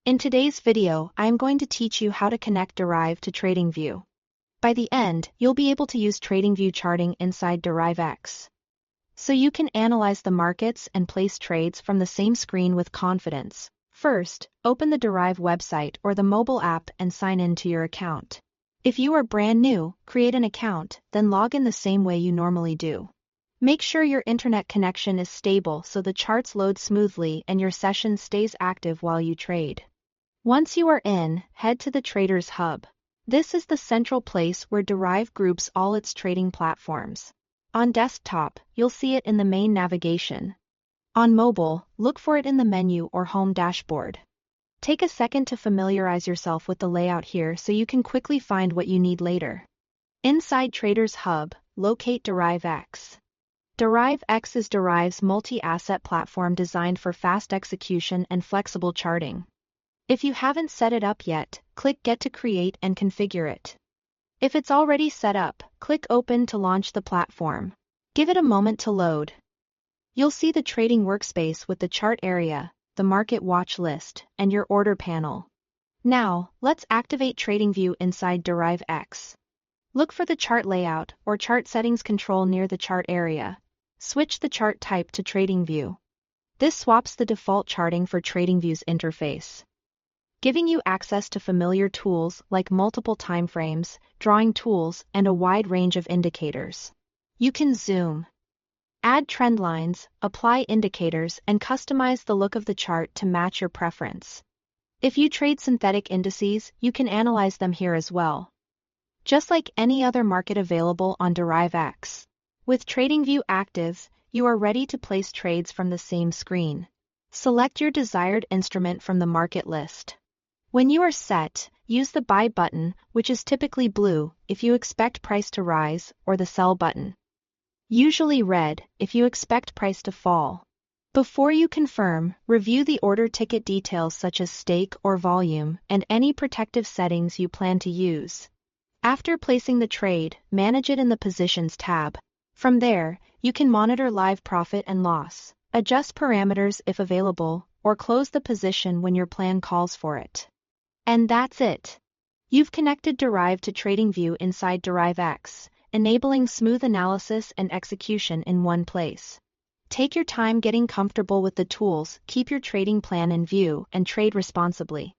In today's video, I am going to teach you how to connect Deriv to TradingView. By the end, you'll be able to use TradingView charting inside Deriv X. So you can analyze the markets and place trades from the same screen with confidence. First, open the Deriv website or the mobile app and sign in to your account. If you are brand new, create an account, then log in the same way you normally do. Make sure your internet connection is stable so the charts load smoothly and your session stays active while you trade. Once you are in, head to the Traders Hub. This is the central place where Deriv groups all its trading platforms. On desktop, you'll see it in the main navigation. On mobile, look for it in the menu or home dashboard. Take a second to familiarize yourself with the layout here so you can quickly find what you need later. Inside Traders Hub, locate Deriv X. Deriv X is Deriv's multi-asset platform designed for fast execution and flexible charting. If you haven't set it up yet, click Get to create and configure it. If it's already set up, click Open to launch the platform. Give it a moment to load. You'll see the trading workspace with the chart area, the market watch list, and your order panel. Now, let's activate TradingView inside Deriv X. Look for the chart layout or chart settings control near the chart area. Switch the chart type to TradingView. This swaps the default charting for TradingView's interface, giving you access to familiar tools like multiple timeframes, drawing tools, and a wide range of indicators. You can zoom, add trend lines, apply indicators, and customize the look of the chart to match your preference. If you trade synthetic indices, you can analyze them here as well, just like any other market available on Deriv X. With TradingView active, you are ready to place trades from the same screen. Select your desired instrument from the market list. When you are set, use the Buy button, which is typically blue, if you expect price to rise, or the Sell button, usually red, if you expect price to fall. Before you confirm, review the order ticket details such as stake or volume and any protective settings you plan to use. After placing the trade, manage it in the Positions tab. From there, you can monitor live profit and loss, adjust parameters if available, or close the position when your plan calls for it. And that's it. You've connected Deriv to TradingView inside Deriv X, enabling smooth analysis and execution in one place. Take your time getting comfortable with the tools, keep your trading plan in view, and trade responsibly.